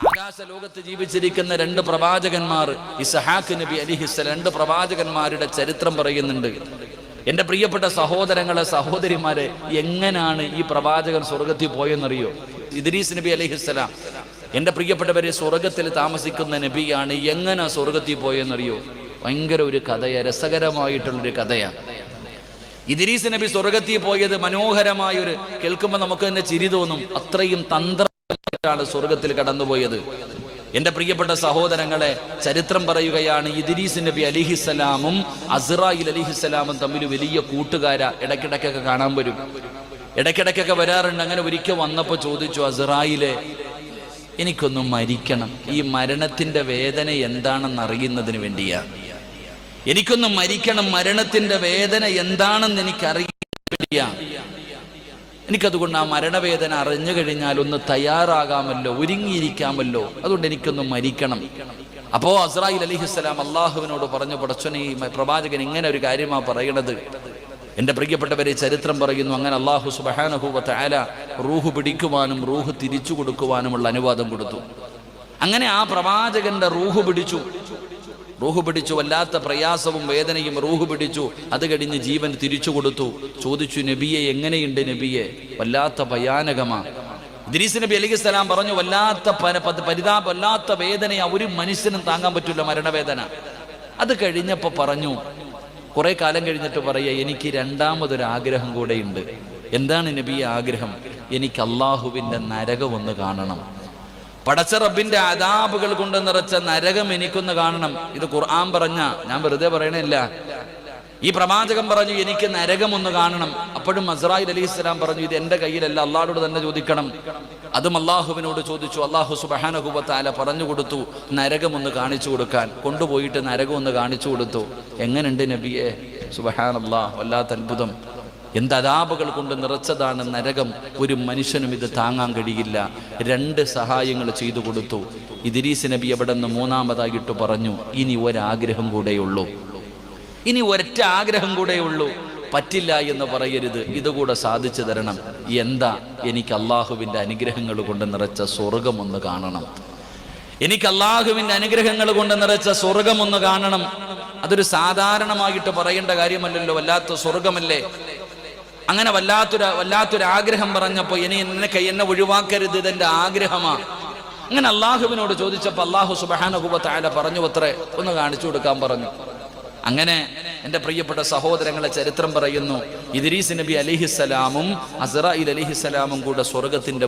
ആകാശ ലോകത്ത് ജീവിച്ചിരിക്കുന്ന രണ്ട് പ്രവാചകന്മാർ, ഇസ്ഹാഖ് നബി അലൈഹിസ്സലാം, രണ്ട് പ്രവാചകന്മാരുടെ ചരിത്രം പറയുന്നുണ്ട്. എൻ്റെ പ്രിയപ്പെട്ട സഹോദരങ്ങളെ, സഹോദരിമാരെ, എങ്ങനെയാണ് ഈ പ്രവാചകൻ സ്വർഗത്തിൽ പോയെന്നറിയോ? ഇദ്രീസ് നബി അലൈഹിസ്സലാം, എൻ്റെ പ്രിയപ്പെട്ടവരെ, സ്വർഗത്തിൽ താമസിക്കുന്ന നബിയാണ്. എങ്ങനെ സ്വർഗത്തിൽ പോയെന്നറിയോ? ഭയങ്കര ഒരു കഥയാണ്, രസകരമായിട്ടുള്ളൊരു കഥയാണ്. ഇദ്രീസ് നബി സ്വർഗത്തിൽ പോയത് മനോഹരമായൊരു, കേൾക്കുമ്പോൾ നമുക്ക് തന്നെ ചിരി തോന്നും, അത്രയും തന്ത്രമായിട്ടാണ് സ്വർഗത്തിൽ കടന്നുപോയത്. എൻ്റെ പ്രിയപ്പെട്ട സഹോദരങ്ങളെ, ചരിത്രം പറയുകയാണ്, ഇദ്രീസ് നബി അലിഹിസ്സലാമും അസ്റായിൽ അലിഹിസ്സലാമും തമ്മിൽ വലിയ കൂട്ടുകാരാ. ഇടയ്ക്കിടയ്ക്കൊക്കെ കാണാൻ വരും, ഇടയ്ക്കിടയ്ക്കൊക്കെ വരാറുണ്ട്. അങ്ങനെ ഒരിക്കൽ വന്നപ്പോൾ ചോദിച്ചു, അസ്റായിലെ, എനിക്കൊന്നും മരിക്കണം, ഈ മരണത്തിൻ്റെ വേദന എന്താണെന്ന് അറിയുന്നതിന് വേണ്ടിയാ. എനിക്കൊന്ന് മരിക്കണം, മരണത്തിൻ്റെ വേദന എന്താണെന്ന് എനിക്കറിയാൻ വേണ്ടിയാ. എനിക്കതുകൊണ്ട് ആ മരണവേദന അറിഞ്ഞു കഴിഞ്ഞാൽ ഒന്ന് തയ്യാറാകാമല്ലോ, ഒരുങ്ങിയിരിക്കാമല്ലോ, അതുകൊണ്ട് എനിക്കൊന്ന് മരിക്കണം. അപ്പോൾ അസ്റായിൽ അലിഹിസ്സലാം അള്ളാഹുവിനോട് പറഞ്ഞു, പടച്ചോനെ, ഈ പ്രവാചകൻ ഇങ്ങനെ ഒരു കാര്യമാണ് പറയണത്. എൻ്റെ പ്രിയപ്പെട്ടവരെ, ചരിത്രം പറയുന്നു, അങ്ങനെ അള്ളാഹു സുബ്ഹാനഹു വ തആല റൂഹ് പിടിക്കുവാനും റൂഹ് തിരിച്ചു കൊടുക്കുവാനുമുള്ള അനുവാദം കൊടുത്തു. അങ്ങനെ ആ പ്രവാചകന്റെ റൂഹ് പിടിച്ചു, വല്ലാത്ത പ്രയാസവും വേദനയും റൂഹ് പിടിച്ചു. അത് കഴിഞ്ഞ് ജീവൻ തിരിച്ചു കൊടുത്തു. ചോദിച്ചു, നബിയെ, എങ്ങനെയുണ്ട് നബിയെ? വല്ലാത്ത ഭയാനകമാണ്. ഇദ്രീസ് നബി അലൈഹിസ്സലാം പറഞ്ഞു, വല്ലാത്ത പരിതാപം, വല്ലാത്ത വേദനയാ, ഒരു മനുഷ്യനും താങ്ങാൻ പറ്റില്ല മരണവേദന. അത് കഴിഞ്ഞപ്പോൾ പറഞ്ഞു, കുറെ കാലം കഴിഞ്ഞിട്ട് പറയുക, എനിക്ക് രണ്ടാമതൊരു ആഗ്രഹം കൂടെയുണ്ട്. എന്താണ് നബിയെ ആഗ്രഹം? എനിക്ക് അള്ളാഹുവിൻ്റെ നരകം ഒന്ന് കാണണം. പടച്ച റബ്ബിന്റെ അദാബുകൾ കൊണ്ട് നിറച്ച നരകം എനിക്കൊന്ന് കാണണം. ഇത് ഖുർആൻ പറഞ്ഞ, ഞാൻ വെറുതെ പറയണില്ല. ഈ പ്രവാചകൻ പറഞ്ഞു, എനിക്ക് നരകം ഒന്ന് കാണണം. അപ്പോഴും അസ്റായിൽ അലൈഹിസ്സലാം പറഞ്ഞു, ഇത് എൻ്റെ കയ്യിലല്ല, അള്ളാഹുവോട് തന്നെ ചോദിക്കണം. അതും അള്ളാഹുവിനോട് ചോദിച്ചു. അള്ളാഹു സുബ്ഹാനഹു വ തആല പറഞ്ഞു കൊടുത്തു, നരകം ഒന്ന് കാണിച്ചു കൊടുക്കാൻ. കൊണ്ടുപോയിട്ട് നരകം ഒന്ന് കാണിച്ചു കൊടുത്തു. എങ്ങനെയുണ്ട് നബിയെ? സുബ്ഹാനല്ലാഹ്, വല്ലാത്ത അത്ഭുതം. എന്ത് അദാബുകൾ കൊണ്ട് നിറച്ചതാണ് നരകം. ഒരു മനുഷ്യനും ഇത് താങ്ങാൻ കഴിയില്ല. രണ്ട് സഹായങ്ങൾ ചെയ്തു കൊടുത്തു. ഇദ്രീസ് നബി അവിടെ നിന്ന് മൂന്നാമതായിട്ട് പറഞ്ഞു, ഇനി ഒരാഗ്രഹം കൂടെയുള്ളൂ, ഇനി ഒരൊറ്റ ആഗ്രഹം കൂടെയുള്ളൂ. പറ്റില്ല എന്ന് പറയരുത്, ഇതുകൂടെ സാധിച്ചു തരണം. എന്താ? എനിക്ക് അള്ളാഹുവിൻ്റെ അനുഗ്രഹങ്ങൾ കൊണ്ട് നിറച്ച സ്വർഗം ഒന്ന് കാണണം. എനിക്ക് അള്ളാഹുവിൻ്റെ അനുഗ്രഹങ്ങൾ കൊണ്ട് നിറച്ച സ്വർഗം ഒന്ന് കാണണം. അതൊരു സാധാരണമായിട്ട് പറയേണ്ട കാര്യമല്ലല്ലോ, വല്ലാത്ത സ്വർഗമല്ലേ. അങ്ങനെ വല്ലാത്തൊരു ആഗ്രഹം പറഞ്ഞപ്പോൾ, എന്നെ ഒഴിവാക്കരുത്, ഇതെൻ്റെ ആഗ്രഹമാണ്. അങ്ങനെ അള്ളാഹുവിനോട് ചോദിച്ചപ്പോൾ അള്ളാഹു സുബ്ഹാനഹു വ തആല പറഞ്ഞു, അത്രേ, ഒന്ന് കാണിച്ചു കൊടുക്കാൻ പറഞ്ഞു. അങ്ങനെ എൻ്റെ പ്രിയപ്പെട്ട സഹോദരങ്ങളെ, ചരിത്രം പറയുന്നു, ഇദ്രീസ് നബി അലൈഹിസ്സലാമും അസ്റായിൽ അലൈഹിസ്സലാമും കൂടെ സ്വർഗത്തിൻ്റെ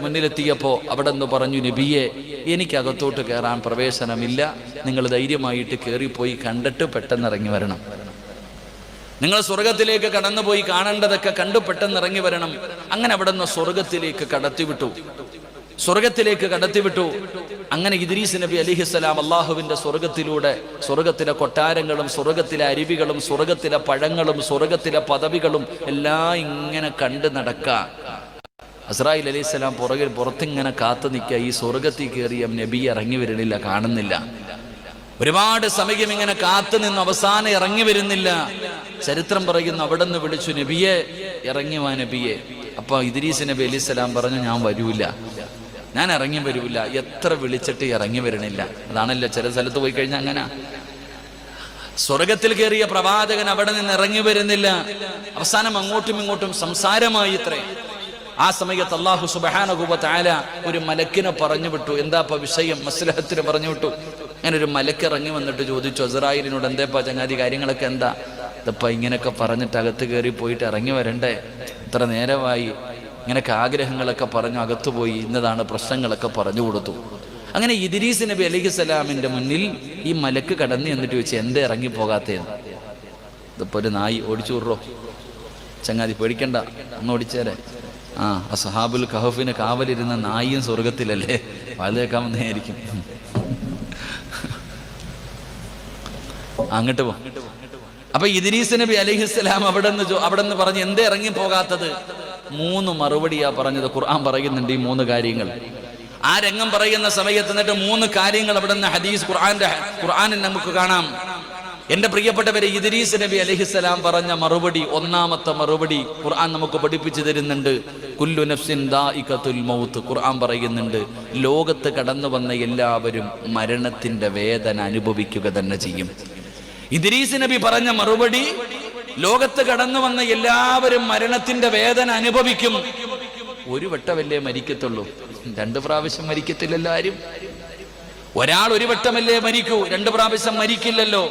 മുന്നിലെത്തിയപ്പോൾ അവിടെ നിന്ന് പറഞ്ഞു, നബിയെ, എനിക്കകത്തോട്ട് കയറാൻ പ്രവേശനമില്ല, നിങ്ങൾ ധൈര്യമായിട്ട് കയറിപ്പോയി കണ്ടിട്ട് പെട്ടെന്ന് ഇറങ്ങി വരണം. നിങ്ങൾ സ്വർഗത്തിലേക്ക് കടന്നുപോയി കാണേണ്ടതൊക്കെ കണ്ടു പെട്ടെന്ന് ഇറങ്ങി വരണം. അങ്ങനെ അവിടെ നിന്ന് സ്വർഗത്തിലേക്ക് കടത്തിവിട്ടു. അങ്ങനെ ഇദ്രീസ് നബി അലൈഹിസ്സലാം അള്ളാഹുവിൻ്റെ സ്വർഗത്തിലെ കൊട്ടാരങ്ങളും സ്വർഗത്തിലെ അരുവികളും സ്വർഗത്തിലെ പഴങ്ങളും സ്വർഗത്തിലെ പദവികളും എല്ലാം ഇങ്ങനെ കണ്ടു നടക്കുക. അസ്റായിൽ അലൈഹിസ്സലാം പുറത്തിങ്ങനെ കാത്തു നിൽക്കുക. ഈ സ്വർഗത്തിൽ കയറിയ നബി ഇറങ്ങി വരണില്ല, കാണുന്നില്ല. ഒരുപാട് സമയം ഇങ്ങനെ കാത്തു നിന്ന് അവസാനം ഇറങ്ങി വരുന്നില്ല. ചരിത്രം പറയുന്നു, അവിടെ നിന്ന് വിളിച്ചു, നബിയെ, ഇറങ്ങി വാ നബിയെ. അപ്പൊ ഇദ്രീസ് നബി അലൈഹിസ്സലാം പറഞ്ഞു, ഞാൻ ഇറങ്ങി വരൂല. എത്ര വിളിച്ചിട്ട് ഇറങ്ങി വരണില്ല. അതാണല്ലോ ചില സ്ഥലത്ത് പോയി കഴിഞ്ഞാൽ അങ്ങനെ. സ്വർഗത്തിൽ കയറിയ പ്രവാചകൻ അവിടെ നിന്ന് ഇറങ്ങി വരുന്നില്ല. അവസാനം അങ്ങോട്ടും ഇങ്ങോട്ടും സംസാരമായി ഇത്രേ. ആ സമയത്ത് അല്ലാഹു സുബ്ഹാനഹു വ തആല ഒരു മലക്കിനെ പറഞ്ഞു വിട്ടു. എന്താ ഇപ്പൊ വിഷയം? മസ്ലഹത്തിന് പറഞ്ഞു വിട്ടു. അങ്ങനെ ഒരു മലക്ക് ഇറങ്ങി വന്നിട്ട് ചോദിച്ചു അസ്റായിലിനോട്, എന്തേപ്പാ ചങ്ങാതി, കാര്യങ്ങളൊക്കെ എന്താ? ഇതിപ്പോ ഇങ്ങനെയൊക്കെ പറഞ്ഞിട്ട് അകത്ത് കയറി പോയിട്ട് ഇറങ്ങി വരണ്ടേ? ഇത്ര നേരമായി. ഇങ്ങനെയൊക്കെ ആഗ്രഹങ്ങളൊക്കെ പറഞ്ഞു അകത്തു പോയി, ഇന്നതാണ് പ്രശ്നങ്ങളൊക്കെ പറഞ്ഞു കൊടുത്തു. അങ്ങനെ ഇദ്രീസ് നബി അലൈഹിസ്സലാമിൻ്റെ മുന്നിൽ ഈ മലക്ക് കടന്നു എന്നിട്ട് ചോദിച്ചു, എന്തേ ഇറങ്ങിപ്പോകാത്തേന്ന്? ഇതിപ്പോൾ ഒരു നായി ഓടിച്ചു വിടറോ? ചങ്ങാതി പേടിക്കണ്ട, ഒന്ന് ഓടിച്ചേരെ. അസ്ഹാബുൽ കഹഫിന് കാവലിരുന്ന നായിയും സ്വർഗത്തിലല്ലേ, വലുതേക്കാമെന്നായിരിക്കും. അങ്ങോട്ട് പോ. അപ്പൊ ഇദ്രീസ് നബി അലൈഹിസ്സലാം അവിടെ നിന്ന് പറഞ്ഞു, എന്തേ ഇറങ്ങിപ്പോകാത്തത്? 3 മറുപടിയാ പറഞ്ഞത്. ഖുർആൻ പറയുന്നുണ്ട് ഈ 3 കാര്യങ്ങൾ. ആ രംഗം പറയുന്ന സമയത്ത് എന്നിട്ട് 3 കാര്യങ്ങൾ അവിടെ നിന്ന് ഹദീസ് ഖുർആനിൽ നമുക്ക് കാണാം. എന്റെ പ്രിയപ്പെട്ടവരെ, ഇദ്രീസ് നബി അലൈഹിസ്സലാം പറഞ്ഞ മറുപടി, ഒന്നാമത്തെ മറുപടി ഖുർആൻ നമുക്ക് പഠിപ്പിച്ചു തരുന്നുണ്ട്. കുല്ലു നഫ്സിൻ ദാഇഖത്തുൽ മൗത്ത്. ഖുർആൻ പറയുന്നുണ്ട്, ലോകത്ത് കടന്നു വന്ന എല്ലാവരും മരണത്തിന്റെ വേദന അനുഭവിക്കുക തന്നെ ചെയ്യും. ഇദ്രീസ് നബി പറഞ്ഞ മറുപടി, ലോകത്ത് കടന്നു വന്ന എല്ലാവരും മരണത്തിന്റെ വേദന അനുഭവിക്കും. ഒരു വട്ടമല്ലേ മരിക്കത്തുള്ളൂ, 2 പ്രാവശ്യം മരിക്കത്തില്ലല്ലോ ആരും. ഒരാൾ ഒരു വട്ടമല്ലേ മരിക്കൂ, 2 പ്രാവശ്യം മരിക്കില്ലല്ലോ.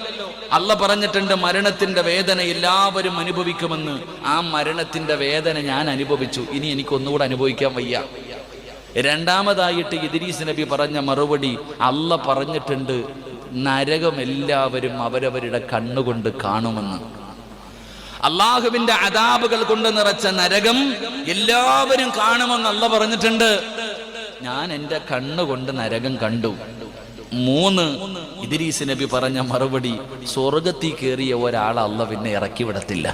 അല്ല പറഞ്ഞിട്ടുണ്ട് മരണത്തിന്റെ വേദന എല്ലാവരും അനുഭവിക്കുമെന്ന്. ആ മരണത്തിന്റെ വേദന ഞാൻ അനുഭവിച്ചു, ഇനി എനിക്കൊന്നുകൂടെ അനുഭവിക്കാൻ വയ്യ. രണ്ടാമതായിട്ട് ഇദ്രീസ് നബി പറഞ്ഞ മറുപടി, അല്ല പറഞ്ഞിട്ടുണ്ട് നരകം എല്ലാവരും അവരവരുടെ കണ്ണുകൊണ്ട് കാണുമെന്ന്. അള്ളാഹുവിന്റെ അദാബുകൾ കൊണ്ട് നിറച്ച നരകം എല്ലാവരും കാണുമെന്ന് അല്ല പറഞ്ഞിട്ടുണ്ട്. ഞാൻ എൻ്റെ കണ്ണുകൊണ്ട് നരകം കണ്ടു. 3, ഇദ്രീസ് നബി പറഞ്ഞ മറുപടി, സ്വർഗത്തിൽ കയറിയ ഒരാളെ അല്ല പിന്നെ ഇറക്കി വിടത്തില്ല.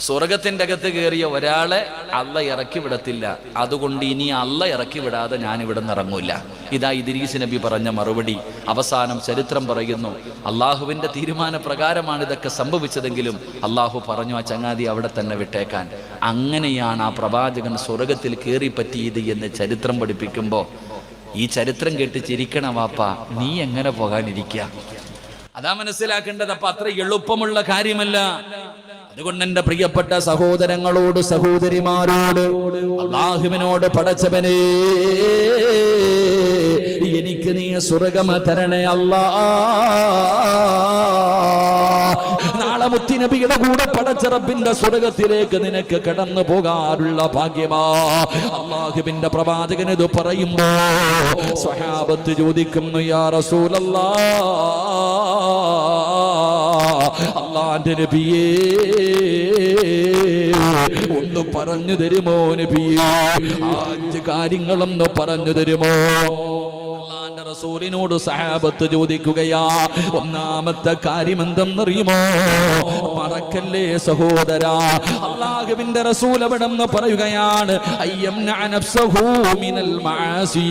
സ്വർഗത്തിന്റെ അകത്ത് കയറിയ ഒരാളെ അല്ല ഇറക്കി വിടത്തില്ല. അതുകൊണ്ട് ഇനി അല്ല ഇറക്കി വിടാതെ ഞാൻ ഇവിടെ നിന്ന് ഇറങ്ങൂല. ഇതാ ഇദ്രീസ് നബി പറഞ്ഞ മറുപടി. അവസാനം ചരിത്രം പറയുന്നു, അള്ളാഹുവിന്റെ തീരുമാന പ്രകാരമാണ് ഇതൊക്കെ സംഭവിച്ചതെങ്കിലും അള്ളാഹു പറഞ്ഞു, ആ ചങ്ങാതി അവിടെ തന്നെ വിട്ടേക്കാൻ. അങ്ങനെയാണ് ആ പ്രവാചകൻ സ്വർഗത്തിൽ കയറി പറ്റിയത് എന്ന് ചരിത്രം പഠിപ്പിക്കുമ്പോൾ ഈ ചരിത്രം കേട്ട് ചിരിക്കണ വാപ്പ, നീ എങ്ങനെ പോകാനിരിക്കുക? അതാ മനസ്സിലാക്കേണ്ടത്. അപ്പൊ അത്ര എളുപ്പമുള്ള കാര്യമല്ല. അതുകൊണ്ട് എന്റെ പ്രിയപ്പെട്ട സഹോദരങ്ങളോട്, സഹോദരിമാരോട്, അല്ലാഹുവിനോട്, പടച്ചവനേ എനിക്ക് നീ സ്വർഗ്ഗം തരണേ അല്ലാ. നാളെ മുത്തുനബിയുടെ കൂടെ പടച്ച റബ്ബിന്റെ സ്വർഗ്ഗത്തിലേക്ക് നിനക്ക് കടന്നു പോകാനുള്ള ഭാഗ്യമാ. അല്ലാഹുവിന്റെ പ്രവാചകൻ ഇത് പറയുമ്പോ സ്വഹാബത്ത് ചോദിക്കുന്നു, യാ റസൂലല്ലാഹ്, അല്ലാഹുവിന്റെ നബിയേ ഒന്ന് പറഞ്ഞു തരുമോ നബിയേ? 5 കാര്യങ്ങളൊന്ന് പറഞ്ഞു തരുമോ? അല്ലാഹുവിന്റെ റസൂലിനോട് സഹാബത്ത് ചോദിക്കുകയാ. ഒന്നാമത്തെ കാര്യം എന്തെന്നറിയുമോ? മറക്കല്ലേ സഹോദരാ, അല്ലാഹുവിന്റെ റസൂൽ അവിടെ നിന്ന് പറയുകയാണ്, അയ്യംന നഫ്സഹു മിനൽ മആസി.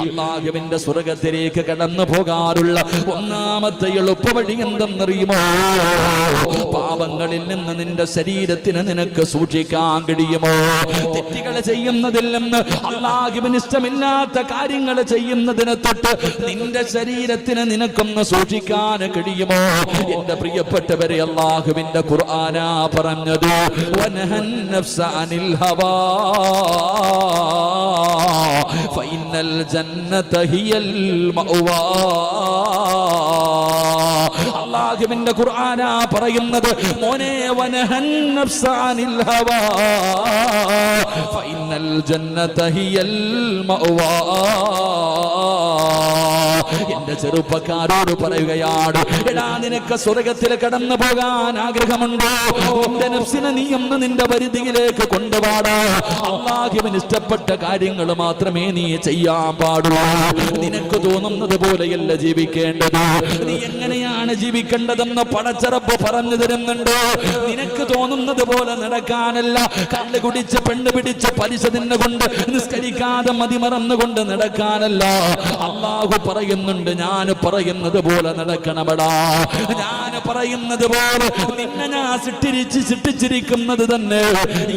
അല്ലാഹുവിന്റെ സ്വർഗ്ഗത്തിലേക്ക് കടന്നു പോകാറുള്ള ഒന്നാമത്തെ എളുപ്പവഴി എന്തെന്നറിയുമോ? പാപങ്ങളിൽ നിന്ന് നിന്റെ ശരീരത്തിന് നിനക്ക് സൂക്ഷിക്കാൻ കഴിയുമോ? തെറ്റുകൾ ചെയ്യുന്നതിൽ നിന്ന്, അല്ലാഹുവിന് ഇഷ്ടമില്ലാത്ത കാര്യങ്ങൾ ചെയ്യുന്നതിനെ തൊട്ട് നിന്റെ ശരീരത്തിന് നിനക്കൊന്ന് സൂക്ഷിക്കാൻ കഴിയുമോ? എന്റെ പ്രിയപ്പെട്ടവരെ, അല്ലാഹുവിന്റെ ഖുർആനാ പറഞ്ഞത്, വനഹൻ നഫ്സ അനിൽ ഹവാ ഫഇന്നൽ ജന്നത ഹിയൽ മഅവാ. അല്ലാഹുവിന്റെ ഖുർആനാ പറയുന്നത്, മോനെ വനഹൻ നഫ്സ അനിൽ ഹവാ ഫഇന്നൽ ജന്നത ഹിയൽ മഅവാ. എന്റെ ചെറുപ്പക്കാരോട് പറയുകയാണ്, എടാ നിനക്ക് സ്വർഗത്തിൽ കടന്നു പോകാൻ ആഗ്രഹമുണ്ടോ? നിന്റെ നഫ്സിനെ നീ ഒന്ന് നിന്റെ പരിധിയിലേക്ക് കൊണ്ടുപാടാ. അല്ലാഹുവിന് ഇഷ്ടപ്പെട്ട കാര്യങ്ങൾ മാത്രമേ നീ ചെയ്യാൻ പാടുള്ളൂ. നിനക്ക് തോന്നുന്നത് പോലെയല്ല ജീവിക്കേണ്ടത്. നീ എങ്ങനെയാണ് ജീവിക്കേണ്ടതെന്ന് പടച്ച റബ്ബ് പറഞ്ഞു തരുന്നുണ്ട്. നിനക്ക് തോന്നുന്നത് പോലെ നടക്കാനല്ല. കള്ള് കുടിച്ച്, പെണ്ണ് പിടിച്ച്, പലിശ തിന്നുകൊണ്ട്, നിസ്കരിക്കാതെ മതിമറന്നുകൊണ്ട് നടക്കാനല്ല. അല്ലാഹു പറയുന്നുണ്ട്, ഞാൻ പറയുന്നത് പോലെ നടക്കണമടാ. ഞാൻ പറയുന്നത് പോലെ നിന്നെ ഞാൻ സൃഷ്ടിച്ചിരിക്കുന്നത് തന്നെ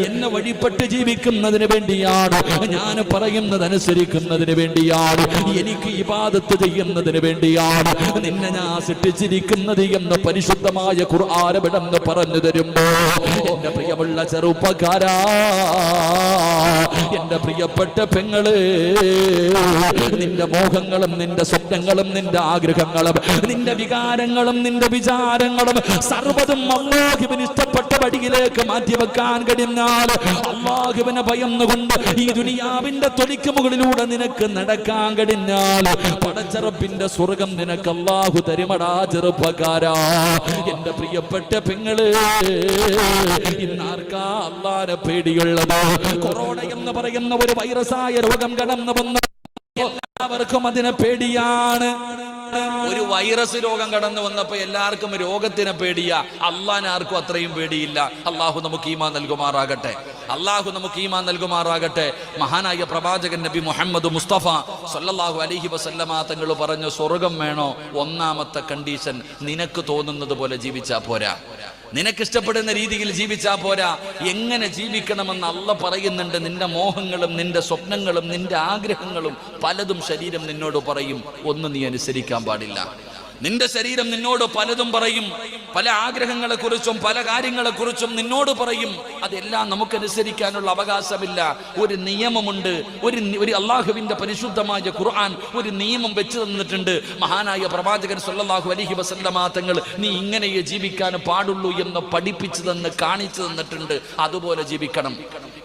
എന്നെ വഴിപ്പെട്ട് ജീവിക്കുന്നതിന് വേണ്ടിയാണ്. ഞാൻ പറയുന്നത് അനുസരിക്കുന്നതിന് വേണ്ടിയാണ്. എനിക്ക് ഇബാദത്ത് ചെയ്യുന്നതിന് വേണ്ടിയാണ് നിന്നെ ഞാൻ സൃഷ്ടിച്ചിരിക്കുന്നത് എന്ന് പരിശുദ്ധമായ ഖുർആൻ വിടന്ന് പറഞ്ഞു തരുമ്പോ, എന്റെ പ്രിയമുള്ള ചെറുപ്പക്കാരാ, എന്റെ പ്രിയപ്പെട്ട പെങ്ങള്, നിന്റെ മോഹങ്ങളും നിന്റെ സ്വപ്നങ്ങളും നിന്റെ ആഗ്രഹങ്ങളും നിന്റെ വികാരങ്ങളും നിന്റെ വിചാരങ്ങളും സർവ്വതും അല്ലാഹുവിന് ഇഷ്ടപ്പെട്ട വഴിയിലേക്ക് മാറ്റിവെക്കാൻ കഴിഞ്ഞാൽ, അല്ലാഹുവിനെ ഭയന്നുകൊണ്ട് ഈ ദുനിയാവിന്റെ തൊലിക്ക് മുകളിലൂടെ നിനക്ക് നടക്കാൻ കഴിഞ്ഞാൽ, പടച്ച റബ്ബിന്റെ സ്വർഗ്ഗം നിനക്ക് അല്ലാഹു തരുമടാ ചെറുപ്പക്കാരാ. എന്റെ പ്രിയപ്പെട്ട പെങ്ങള്, ഇന്നാർക്കാ അല്ലാഹുവിനെ പേടിയുള്ളത്? കൊറോണ എന്ന് പറയുന്ന ഒരു വൈറസായ രോഗം കടന്നു വന്ന എല്ലാവർക്കും അതിനെ പേടിയാണ്. ഒരു വൈറസ് രോഗം കടന്നു വന്നപ്പോ എല്ലാവർക്കും രോഗത്തിനെ പേടിയാ. അല്ലാഹുവിനെ ആർക്കും അത്രയും പേടിയില്ല. അല്ലാഹു നമുക്ക് ഈമാൻ നൽകുമാറാകട്ടെ. അള്ളാഹു നമുക്ക് ഈമാൻ നൽകുമാറാകട്ടെ. മഹാനായ പ്രവാചകൻ നബി മുഹമ്മദ് മുസ്തഫ സല്ലല്ലാഹു അലൈഹി വസല്ലമ തങ്ങൾ പറഞ്ഞു, സ്വർഗം വേണോ? ഒന്നാമത്തെ കണ്ടീഷൻ, നിനക്ക് തോന്നുന്നത് പോലെ ജീവിച്ചാ പോരാ, നിനക്കിഷ്ടപ്പെടുന്ന രീതിയിൽ ജീവിച്ചാ പോരാ. എങ്ങനെ ജീവിക്കണമെന്ന് അള്ളാഹ് പറയുന്നുണ്ട്. നിന്റെ മോഹങ്ങളും നിന്റെ സ്വപ്നങ്ങളും നിന്റെ ആഗ്രഹങ്ങളും പലതും ശരീരം നിന്നോട് പറയും, ഒന്നും നീ അനുസരിക്കാൻ പാടില്ല. നിന്റെ ശരീരം നിന്നോട് പലതും പറയും, പല ആഗ്രഹങ്ങളെ കുറിച്ചും പല കാര്യങ്ങളെ കുറിച്ചും നിന്നോട് പറയും. അതെല്ലാം നമുക്കനുസരിക്കാനുള്ള അവകാശമില്ല. ഒരു നിയമമുണ്ട്, ഒരു അള്ളാഹുവിന്റെ പരിശുദ്ധമായ ഖുർആൻ ഒരു നിയമം വെച്ച് തന്നിട്ടുണ്ട്. മഹാനായ പ്രവാചകൻ സല്ലല്ലാഹു അലൈഹി വസല്ലമ തങ്ങൾ നീ ഇങ്ങനെയേ ജീവിക്കാൻ പാടുള്ളൂ എന്ന് പഠിപ്പിച്ചു തന്ന് കാണിച്ചു തന്നിട്ടുണ്ട്. അതുപോലെ ജീവിക്കണം.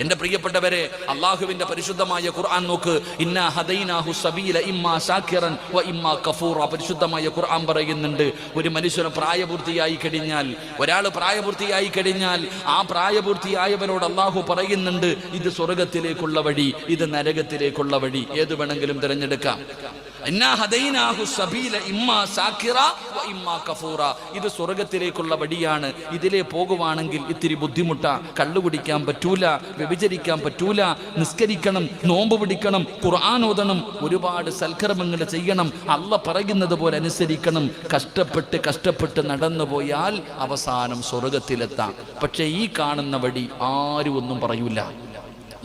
എന്റെ പ്രിയപ്പെട്ടവരെ, അള്ളാഹുവിന്റെ പരിശുദ്ധമായ ഖുർആൻ നോക്ക്. ഇന്നാ ഹദൈനാഹു സബീല ഇമ്മാ ശാകിറൻ വ ഇമ്മാ കഫൂറ. പരിശുദ്ധമായ ഖുർആൻ പറയുന്നുണ്ട്, ഒരു മനുഷ്യന് പ്രായപൂർത്തിയായി കഴിഞ്ഞാൽ, ഒരാൾ പ്രായപൂർത്തിയായി കഴിഞ്ഞാൽ ആ പ്രായപൂർത്തിയായവരോട് അള്ളാഹു പറയുന്നുണ്ട്, ഇത് സ്വർഗത്തിലേക്കുള്ള വഴി, ഇത് നരകത്തിലേക്കുള്ള വഴി, ഏത് വേണമെങ്കിലും തിരഞ്ഞെടുക്കാം. ഇത് സ്വർഗത്തിലേക്കുള്ള വഴിയാണ്. ഇതിലെ പോകുവാണെങ്കിൽ ഇത്തിരി ബുദ്ധിമുട്ടാ. കള്ളു കുടിക്കാൻ പറ്റൂല, വ്യഭിചരിക്കാൻ പറ്റൂല, നിസ്കരിക്കണം, നോമ്പ് പിടിക്കണം, ഖുർആൻ ഓതണം, ഒരുപാട് സൽക്കർമ്മങ്ങൾ ചെയ്യണം, അള്ളാഹ് പറയുന്നത് പോലെ അനുസരിക്കണം. കഷ്ടപ്പെട്ട് നടന്നു പോയാൽ അവസാനം സ്വർഗത്തിലെത്താം. പക്ഷെ ഈ കാണുന്ന വഴി ആരും ഒന്നും പറയൂല.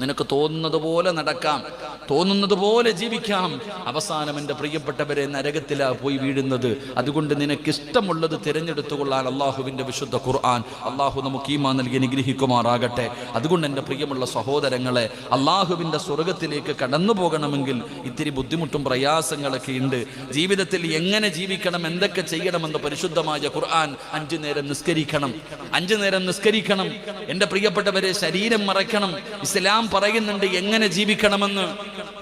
നിനക്ക് തോന്നുന്നത് പോലെ നടക്കാം, തോന്നുന്നത് പോലെ ജീവിക്കാം. അവസാനം എൻ്റെ പ്രിയപ്പെട്ടവരെ നരകത്തിലാ പോയി വീഴുന്നത്. അതുകൊണ്ട് നിനക്കിഷ്ടമുള്ളത് തിരഞ്ഞെടുത്തുകൊള്ളാൻ അള്ളാഹുവിൻ്റെ വിശുദ്ധ ഖുർആൻ അള്ളാഹു നമുക്ക് ഈമാൻ നൽകി അനുഗ്രഹിക്കുമാറാകട്ടെ. അതുകൊണ്ട് എൻ്റെ പ്രിയമുള്ള സഹോദരങ്ങളെ, അള്ളാഹുവിൻ്റെ സ്വർഗത്തിലേക്ക് കടന്നു പോകണമെങ്കിൽ ഇത്തിരി ബുദ്ധിമുട്ടും പ്രയാസങ്ങളൊക്കെ ഉണ്ട്. ജീവിതത്തിൽ എങ്ങനെ ജീവിക്കണം, എന്തൊക്കെ ചെയ്യണമെന്ന് പരിശുദ്ധമായ ഖുർആൻ 5 നേരം നിസ്കരിക്കണം, 5 നേരം നിസ്കരിക്കണം. എൻ്റെ പ്രിയപ്പെട്ടവരെ, ശരീരം മറയ്ക്കണം. ഇസ്ലാം പറയുന്നുണ്ട് എങ്ങനെ ജീവിക്കണമെന്ന്.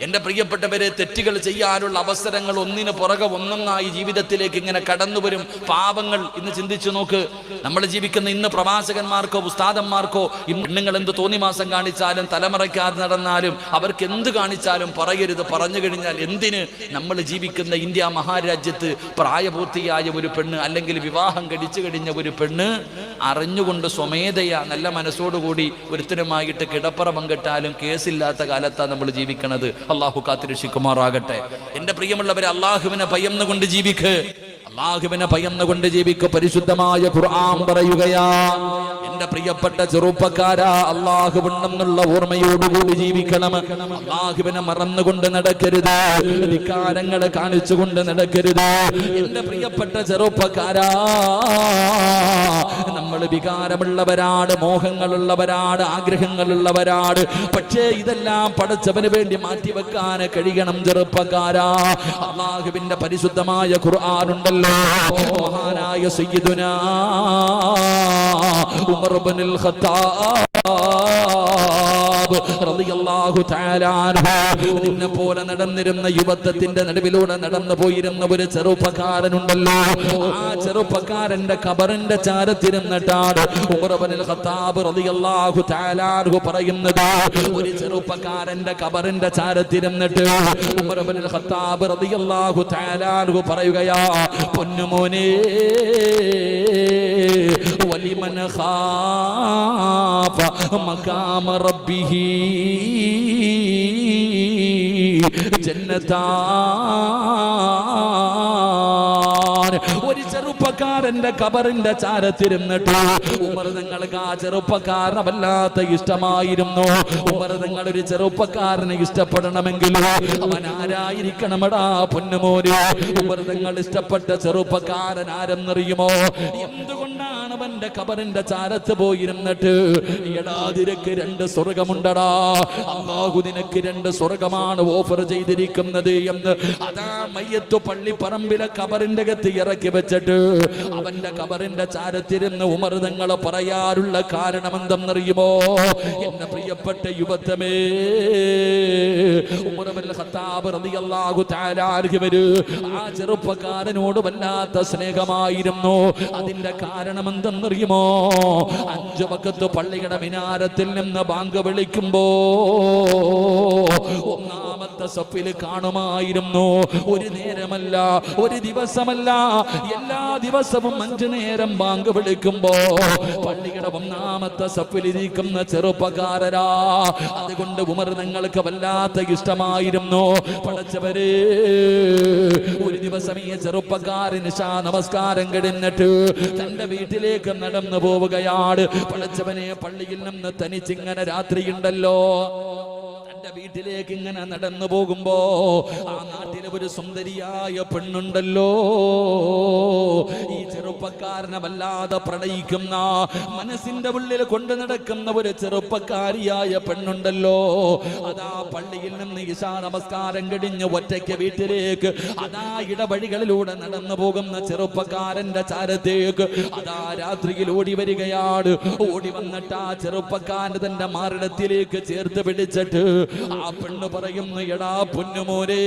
എന്റെ പ്രിയപ്പെട്ടവരെ, തെറ്റുകൾ ചെയ്യാനുള്ള അവസരങ്ങൾ ഒന്നിന് പുറകെ ഒന്നൊന്നായി ജീവിതത്തിലേക്ക് ഇങ്ങനെ കടന്നു വരും. പാപങ്ങൾ ഇന്ന് ചിന്തിച്ചു നോക്ക്. നമ്മൾ ജീവിക്കുന്ന ഇന്ന് പ്രവാചകന്മാർക്കോ ഉസ്താദന്മാർക്കോ പെണ്ണുങ്ങൾ എന്ത് തോന്നിമാസം കാണിച്ചാലും തലമറയ്ക്കാതെ നടന്നാലും അവർക്ക് എന്ത് കാണിച്ചാലും പറയരുത്. പറഞ്ഞു കഴിഞ്ഞാൽ എന്തിന്? നമ്മൾ ജീവിക്കുന്ന ഇന്ത്യ മഹാരാജ്യത്ത് പ്രായപൂർത്തിയായ ഒരു പെണ്ണ് അല്ലെങ്കിൽ വിവാഹം കഴിച്ചു കഴിഞ്ഞ ഒരു പെണ്ണ് അറിഞ്ഞുകൊണ്ട് സ്വമേധയാ നല്ല മനസ്സോടുകൂടി ഒരുത്തനുമായിട്ട് കിടപ്പറ പങ്കിട്ടാലും കേസില്ലാത്ത കാലത്താണ് നമ്മൾ ജീവിക്കണത്. അള്ളാഹു കാത്തിരക്ഷിക്കുമാറാകട്ടെ. എന്റെ പ്രിയമുള്ളവരെ, അള്ളാഹുവിനെ ഭയന്നുകൊണ്ട് ജീവിക്ക്, അള്ളാഹുവിനെ ഭയന്നുകൊണ്ട് ജീവിക്ക്. പരിശുദ്ധമായ ഖുർആൻ പറയുകയാ, എന്റെ പ്രിയപ്പെട്ട ചെറുപ്പക്കാരാ, അള്ളാഹുവിനെന്നുള്ള ഓർമ്മയോടുകൂടി ജീവിക്കണം. അള്ളാഹുവിനെ മറന്നുകൊണ്ട് നടക്കരുത്, വികാരങ്ങളെ കാണിച്ചുകൊണ്ട് നടക്കരുത്. എന്റെ പ്രിയപ്പെട്ട ചെറുപ്പക്കാരാ, നമ്മൾ വികാരമുള്ളവരാണ്, മോഹങ്ങളുള്ളവരാണ്, ആഗ്രഹങ്ങളുള്ളവരാണ്. പക്ഷേ ഇതെല്ലാം പടച്ചവന് വേണ്ടി മാറ്റിവെക്കാൻ കഴിയണം ചെറുപ്പക്കാരാ. അള്ളാഹുവിന്റെ പരിശുദ്ധമായ ഖുർആനുണ്ടല്ലോ, മഹാനായ സയ്യിദുനാ ഉമർ ഇബ്നുൽ ഖത്താബ് റളിയല്ലാഹു തആല അൻഹു, നിന്നെ പോലെ നടന്നിരുന്ന യുവത്വത്തിന്റെ നടുവിലൂടെ നടന്നു പോയിരുന്ന ഒരു ചെറുപ്പക്കാരനുണ്ടല്ലോ. ആ ചെറുപ്പക്കാരന്റെ ഖബറിന്റെ ചാരത്തിരുന്നിട്ടാണ് ഉമർ ഇബ്നുൽ ഖത്താബ് റളിയല്ലാഹു തആല അൻഹു പറയുന്നത്. ഒരു ചെറുപ്പക്കാരന്റെ ഖബറിന്റെ ചാരത്തിരുന്നിട്ട് ഉമർ ഇബ്നുൽ ഖത്താബ് റളിയല്ലാഹു തആല അൻഹു പറയുകയാ, പൊന്നുമോനെ, വലിമൻ ഖാഫ മഖാമ റബ്ബിഹി ജന്നതാൻ. ഒരു ചെറുപ്പക്കാരന്റെ ഖബറിന്റെ ചാരത്തിരുന്നിട്ട് ഉമർ നിങ്ങൾക്ക് ആ ചെറുപ്പക്കാരനെ വല്ലാത്ത ഇഷ്ടമായിരുന്നു. ഉമർ നിങ്ങൾ ഒരു ചെറുപ്പക്കാരനെ ഇഷ്ടപ്പെടണമെങ്കിൽ അവൻ ആരായിരിക്കണമെടാ പൊന്നുമോനെ? ഉമർ നിങ്ങൾ ഇഷ്ടപ്പെട്ട ചെറുപ്പക്കാരൻ ആരെന്നറിയുമോ? എന്തുകൊണ്ടാണ് അവന്റെ ഖബറിന്റെ ചാരത്ത് പോയിരുന്നിട്ട്, എടാ നിനക്ക് 2 സ്വർഗമുണ്ടടാ, അല്ലാഹു നിനക്ക് 2 സ്വർഗമാണ് ഓഫർ ചെയ്തിരിക്കുന്നത് എന്ന് അതാ മയ്യത്ത് പള്ളിപ്പറമ്പിലെ ഖബറിന്റെ അകത്ത് ഇറക്കി വെച്ചിട്ട് അവന്റെ ഖബറിന്റെ ചാരത്തിരുന്ന് ഉമർ തങ്ങൾ പറയാറുള്ള കാരണം എന്തെന്നറിയുമോ? എന്റെ പ്രിയപ്പെട്ട യുവത്വമേ, ഉമർ ഇബ്നുൽ ഖത്താബ് റളിയല്ലാഹു തആല അൻഹു ആ ചെറുപ്പക്കാരനോട് വല്ലാത്ത സ്നേഹമായിരുന്നു. അതിന്റെ കാരണം എന്തെന്നറിയുമോ? 5 വഖത്ത് പള്ളിയുടെ മിനാരത്തിൽ നിന്ന് ബാങ്ക് വിളിക്കുമ്പോ ഒന്നാമത്തെ സഫിൽ കാണുമായിരുന്നു. ഒരു നേരമല്ല, ഒരു ദിവസമല്ല, എല്ലാ ദിവസവും 5 നേരം ബാങ്ക് വിളിക്കുമ്പോ പള്ളിയുടെ ഒന്നാമത്തെ സഫിൽ ഇരിക്കുന്ന ചെറുപ്പക്കാരരാ. അതുകൊണ്ട് ഉമർ നിങ്ങൾക്ക് വല്ലാത്ത ഇഷ്ടമായിരുന്നു. പടച്ചവരെ, ഒരു ദിവസം ഈ ചെറുപ്പക്കാരൻ ഇശാ നമസ്കാരം കഴിഞ്ഞിട്ട് തന്റെ വീട്ടിലേക്ക് നടന്നു പോവുകയാണ്. പടച്ചവനെ, പള്ളിയിൽ നിന്ന് തനിച്ചിങ്ങനെ രാത്രിയുണ്ടല്ലോ, വീട്ടിലേക്ക് ഇങ്ങനെ നടന്നു പോകുമ്പോ ആ നാട്ടിലെ ഒരു സുന്ദരിയായ പെണ്ണുണ്ടല്ലോ, ഈ ചെറുപ്പക്കാരനെ വല്ലാതെ പ്രണയിക്കുന്ന, മനസ്സിന്റെ ഉള്ളിൽ കൊണ്ടു നടക്കുന്ന ഒരു ചെറുപ്പക്കാരിയായ പെണ്ണുണ്ടല്ലോ. അതാ പള്ളിയിൽ നിന്ന് ഇശാ നമസ്കാരം കഴിഞ്ഞ് ഒറ്റയ്ക്ക് വീട്ടിലേക്ക് അതാ ഇടവഴികളിലൂടെ നടന്നു പോകുന്ന ചെറുപ്പക്കാരന്റെ ചാരത്തേക്ക് അതാ രാത്രിയിൽ ഓടി വരികയാണ്. ഓടി വന്നിട്ട് ആ ചെറുപ്പക്കാരൻ തന്റെ മാറിടത്തിലേക്ക് ചേർത്ത് പിടിച്ചിട്ട് ആ പെണ്ണ് പറയുന്നു, എടാ പൊന്നുമോനെ,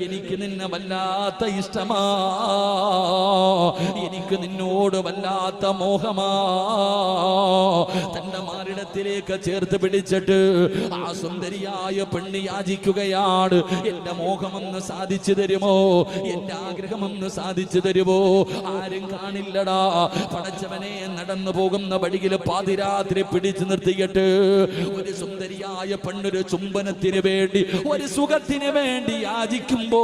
എനിക്ക് നിന്നെ വല്ലാത്ത ഇഷ്ടമാ, എനിക്ക് നിന്നോട് വല്ലാത്ത മോഹമാ. തന്റെ മാറിടത്തിലേക്ക് ചേർത്ത് പിടിച്ചിട്ട് ആ സുന്ദരിയായ പെണ്ണ് യാചിക്കുകയാണ്, എന്റെ മോഹമൊന്ന് സാധിച്ചു തരുമോ, എന്റെ ആഗ്രഹമൊന്ന് സാധിച്ചു തരുമോ? ആരും കാണില്ലടാ. പടച്ചവനെ, നടന്നു പോകുന്ന വഴിയിൽ പാതിരാത്രി പിടിച്ചു നിർത്തിയിട്ട് ഒരു സുന്ദരിയായ പെണ്ണൊരു ചുംബനത്തിന് വേണ്ടി, ഒരു സുഖത്തിന് വേണ്ടി യാചിക്കുമ്പോ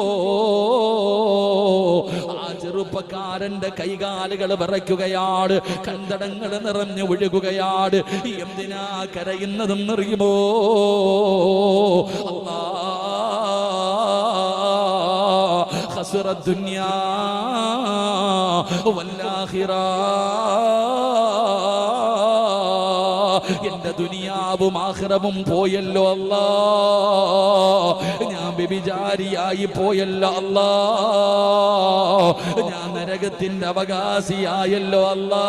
ആ ചെറുപ്പക്കാരന്റെ കൈകാലുകൾ വിറയ്ക്കുകയാണ്, കണ്ടടങ്ങൾ നിറഞ്ഞു ഒഴുകുകയാണ്. എന്തിനാ കരയുന്നതെന്നറിയുമോ? അല്ലാ, ഖസറ ദുനിയാ വല്ലാഖിറ, എന്റെ ദുനിയാവും ആഖിറവും പോയല്ലോ അല്ലാ, ഞാൻ വ്യഭിചാരിയായി പോയല്ലോ അല്ലാ, ഞാൻ നരകത്തിന്റെ അവകാശിയായല്ലോ അല്ലാ,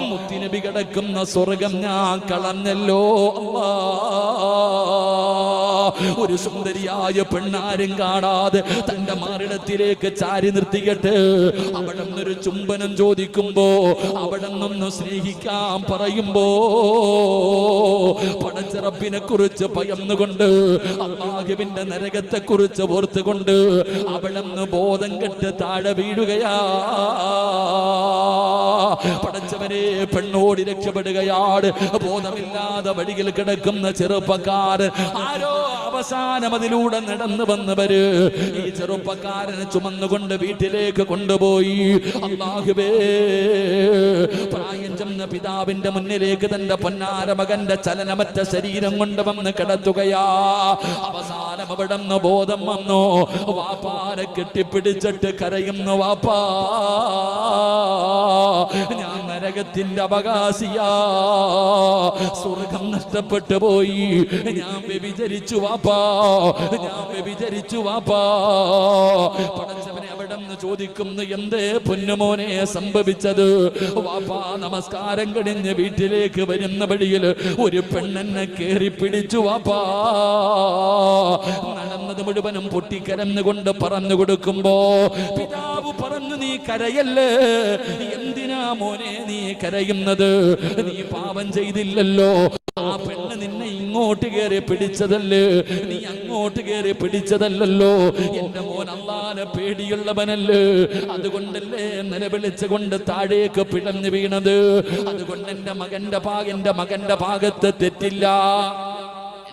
മുത്തുനബി കിടക്കുന്ന സ്വർഗം ഞാൻ കളഞ്ഞല്ലോ അല്ലാ. ഒരു സുന്ദരിയായ പെണ്ണാരും കാണാതെ തന്റെ മാറിടത്തിലേക്ക് ചാരി നിർത്തിയിട്ട് അവിടെ നിന്നൊരു ചുംബനം ചോദിക്കുമ്പോ, അവിടെ നിന്ന് സ്നേഹിക്കാൻ പറയുമ്പോ, പടച്ചിറപ്പിനെ കുറിച്ച് ഭയന്നുകൊണ്ട്, അല്ലാഹുവിന്റെ നരകത്തെ കുറിച്ച് ഓർത്തുകൊണ്ട് അവിടെ നിന്ന് ബോധം കെട്ട് താഴെ വീഴുകയാ. പടച്ചവനെ, പെണ്ണോടി രക്ഷപ്പെടുകയാണ്. ബോധമില്ലാതെ വഴിയിൽ കിടക്കുന്ന ചെറുപ്പക്കാരൻ ആരോ അവസാനം അതിലൂടെ നടന്നു വന്നവര് ഈ ചെറുപ്പക്കാരനെ ചുമന്നുകൊണ്ട് വീട്ടിലേക്ക് കൊണ്ടുപോയി. അല്ലാഹുവേ, പ്രായം ചെന്ന പിതാവിന്റെ മുന്നിലേക്ക് തന്റെ പൊന്നാര മകന്റെ ചലനമറ്റ ശരീരം കൊണ്ടുവന്ന് കിടത്തുകയാ. അവസാനം അവിടെ നിന്ന് ബോധം വന്നു. വാപ്പാരെ കെട്ടിപ്പിടിച്ചിട്ട് കരയുന്നു, വാപ്പാ, ഞാൻ നരകത്തിന്റെ അവകാശിയാ, സ്വർഗം നഷ്ടപ്പെട്ടു പോയി, ഞാൻ വ്യഭിചരിച്ചു വാപ്പാ, ഞാൻ വ്യഭിചരിച്ചു വാപ്പാ. പടച്ചവനെ അവിടെ നിന്ന് ചോദിക്കുന്നു, എന്തേ പൊന്നുമോനെ സംഭവിച്ചത്? വാപ്പാ, നമസ്കാരം കഴിഞ്ഞ് വീട്ടിലേക്ക് വരുന്ന വഴിയിൽ ഒരു പെണ്ണെന്നെ കേറി പിടിച്ചു വാപ്പാ. നടന്നത് മുഴുവനും പൊട്ടിക്കരന്നുകൊണ്ട് പറഞ്ഞു കൊടുക്കുമ്പോ പിതാവ് പറഞ്ഞു, നീ കരയല്ലേ, എന്തിനാ മോനെ നീ കരയുന്നത്? നീ പാപം ചെയ്തില്ലല്ലോ, ആ പെണ്ണ് നിന്നെ ഇങ്ങോട്ട് കയറി പിടിച്ചതല്ലേ, നീ അങ്ങോട്ട് കയറി പിടിച്ചതല്ലല്ലോ. എന്റെ മോൻ അല്ലാഹുവിനെ പേടിയുള്ളവനല്ലേ, അതുകൊണ്ടല്ലേ നിലവിളിച്ചുകൊണ്ട് താഴേക്ക് പിടഞ്ഞു വീണത്. അതുകൊണ്ട് എന്റെ മകന്റെ ഭാഗത്ത് തെറ്റില്ല,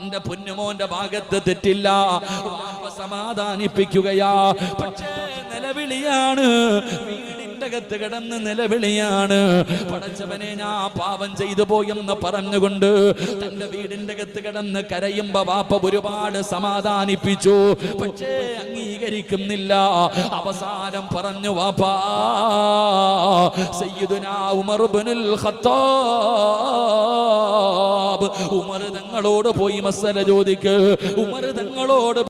എന്റെ പൊന്നുമോന്റെ ഭാഗത്ത് തെറ്റില്ല. സമാധാനിപ്പിക്കുകയാ. പക്ഷേ നിലവിളിയാണ്, കത്ത് കിടന്ന് നിലവിളിയാണ്. പടച്ചവനെ, ഞാൻ പാപം ചെയ്തു പോയെന്ന് പറഞ്ഞുകൊണ്ട് തന്റെ വീടിന്റെ അകത്ത് കിടന്ന് കരയുമ്പോ വാപ്പ ഒരുപാട് സമാധാനിപ്പിച്ചു. പക്ഷേ അംഗീകരിക്കുന്നില്ല. അവസാനം പറഞ്ഞു, വാപ്പാ, സയ്യിദുനാ ഉമർ ഇബ്നുൽ ഖത്താബ്, ഉമർ തങ്ങളോട് പോയി മസല ചോദിക്ക്, ഉമർ തങ്ങളോട്